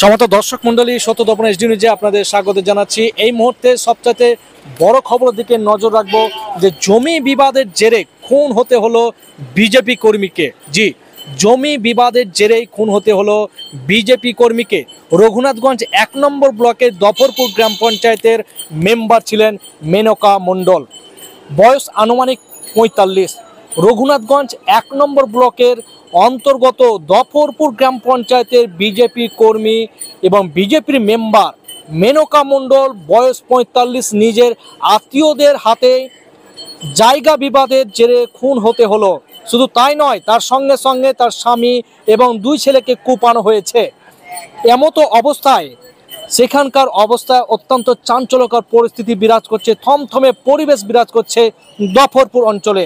সমস্ত দর্শক মন্ডলী, সত্যদর্পণ এইচডি নিউজে আপনাদের স্বাগত জানাচ্ছি। এই মুহূর্তে সবচাইতে বড় খবরের দিকে নজর রাখবো যে জমি বিবাদের জেরে খুন হতে হলো বিজেপি কর্মীকে। জি, জমি বিবাদের জেরেই খুন হতে হলো বিজেপি কর্মীকে। রঘুনাথগঞ্জ 1 নম্বর ব্লকের দফরপুর গ্রাম পঞ্চায়েতের মেম্বার ছিলেন মেনকা মণ্ডল, বয়স আনুমানিক 45। রঘুনাথগঞ্জ 1 নম্বর ব্লকের অন্তর্গত দফরপুর গ্রাম পঞ্চায়েতের বিজেপি কর্মী এবং বিজেপির মেম্বার মেনকা মণ্ডল, বয়স 45, নিজের আত্মীয়দের হাতে জায়গা বিবাদের জেরে খুন হতে হলো। শুধু তাই নয়, তার সঙ্গে সঙ্গে তার স্বামী এবং 2 ছেলেকে কুপানো হয়েছে। এমতো অবস্থায় সেখানকার অবস্থায় অত্যন্ত চাঞ্চল্যকর পরিস্থিতি বিরাজ করছে, থমথমে পরিবেশ বিরাজ করছে দফরপুর অঞ্চলে।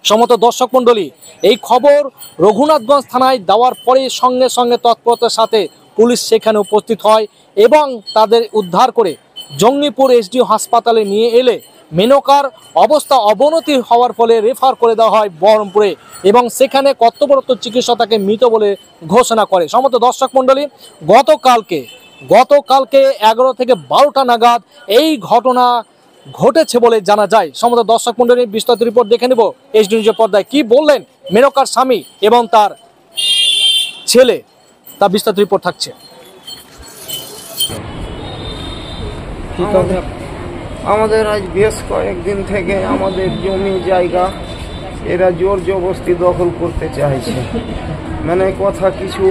সমস্ত দর্শক মণ্ডলী, এই খবর রঘুনাথগঞ্জ থানায় দেওয়ার পরে সঙ্গে সঙ্গে তৎপরতার সাথে পুলিশ সেখানে উপস্থিত হয় এবং তাদের উদ্ধার করে জঙ্গিপুর এসডিও হাসপাতালে নিয়ে এলে মেনকার অবস্থা অবনতি হওয়ার ফলে রেফার করে দেওয়া হয় বহরমপুরে এবং সেখানে কর্তব্যরত চিকিৎসক তাকে মৃত বলে ঘোষণা করে। সমস্ত দর্শক মণ্ডলী, গতকালকে 11 থেকে 12টা নাগাদ এই ঘটনা ঘটেছে বলে জানা যায়। সমস্ত দর্শক মণ্ডলী, বিস্তারিত রিপোর্ট দেখে নেব এইচডি নিউজের পর্দায়। কি বললেন মেনকার স্বামী এবং তার ছেলে, তা বিস্তারিত রিপোর্ট থাকছে। আমাদের আজ বেশ কয়েকদিন থেকে আমাদের জমি জায়গা এরা জোর জবরদস্তি দখল করতে চাইছে। মানে কথা কিছু,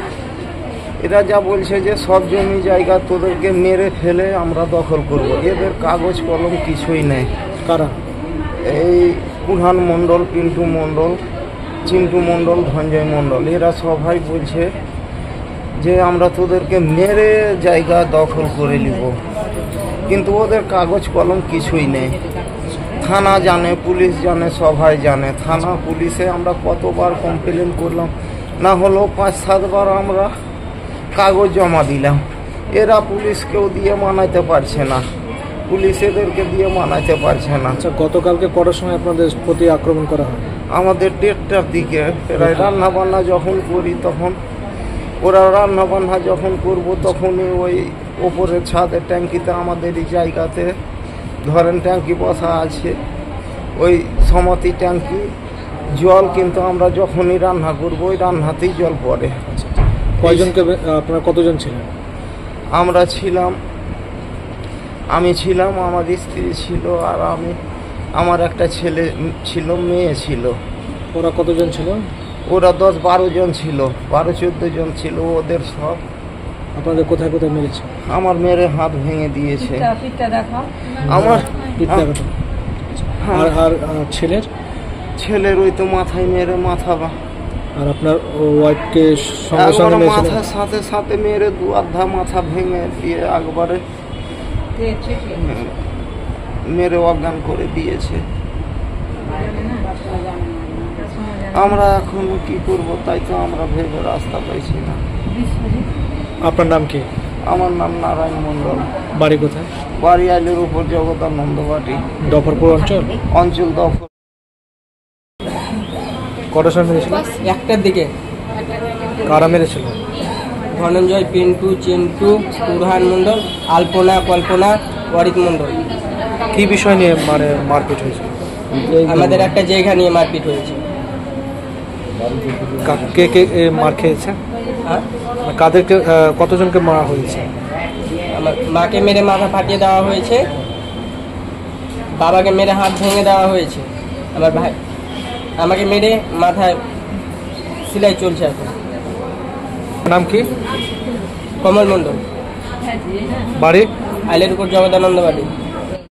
এরা যা বলছে যে সব জমি জায়গা তোদেরকে মেরে ফেলে আমরা দখল করব। এদের কাগজ কলম কিছুই নেই। কারণ এই কুরহান মণ্ডল, পিন্টু মণ্ডল, চিন্টু মণ্ডল, ধনঞ্জয় মণ্ডল, এরা সবাই বলছে যে আমরা তোদেরকে মেরে জায়গা দখল করে নিব, কিন্তু ওদের কাগজ কলম কিছুই নেই। থানা জানে, পুলিশ জানে, সবাই জানে। থানা পুলিশে আমরা কতবার কমপ্লেন করলাম, না হলো 5-7 বার আমরা কাগজ জমা দিলাম। এরা পুলিশকেও দিয়ে মানাইতে পারছে না, পুলিশ এদেরকে দিয়ে মানাইতে পারছে না। আচ্ছা, গতকালকে কটার সময় আপনাদের প্রতি আক্রমণ করা হয়? আমাদের 1:30টার দিকে। প্রায় রান্না বান্না যখন করি তখন ওরা রান্না বান্না যখন করবো তখনই ওই ওপরের ছাদের ট্যাঙ্কিতে আমাদের এই জায়গাতে ধরেন ট্যাঙ্কি বসা আছে, ওই সমাতি ট্যাঙ্কি জল, কিন্তু আমরা যখনই রান্না করবো ওই রান্নাতেই জল পড়ে। কয়জনকে, আপনারা কতজন ছিলেন? আমরা ছিলাম, আমি ছিলাম, আমার স্ত্রী ছিল, আর আমি, আমার একটা ছেলে ছিল, মেয়ে ছিল। ওরা কতজন ছিল? ওরা 10-12 জন ছিল, 12-14 জন ছিল। ওদের সব আপনাদের কোথায় কোথায় মেরেছে? আমার মেরে হাত ভেঙে দিয়েছে। আমার আর ছেলের ওই তো মাথায় মেরে মাথা, আর আপনার ওয়াইফকে সঙ্গে সঙ্গে মাথার সাথে সাথে মেরে 2.5 মাথা ভেঙে দিয়ে একবারে মেরে অজ্ঞান করে দিয়েছে। আমরা এখন কি করব, তাই তো আমরা ভেবে রাস্তা পাইছি না। আপনার নাম কি? আমার নাম নারায়ণ মণ্ডল। বাড়ি কোথায়? বাড়ি আইলের উপর, জগদানন্দ বাটি, দফরপুর অঞ্চল। দফর। কটার সময় মেরেছিল? 1টার দিকে। কারা মেরেছিল? ধনঞ্জয়, পিন্টু, চিন্টু, কুরহান মণ্ডল, আলপনা, কল্পনা, ওয়ারিক মণ্ডল। কি বিষয় নিয়ে মারপিট হয়েছে? আমাদের একটা জায়গা নিয়ে মারপিট হয়েছে। কে কে মার খেয়েছে? কাদেরকে, কতজনকে মারা হয়েছে? আমার মাকে মেরে মাথা ফাটিয়ে দেওয়া হয়েছে, বাবাকে মেরে হাত ভেঙে দেওয়া হয়েছে, আমার ভাই আমাকে মেরে মাথায় সেলাই চলছে এখন। নাম কি? কমল মণ্ডল। বাড়ি আইলের উপর, জগদানন্দ বাড়ি।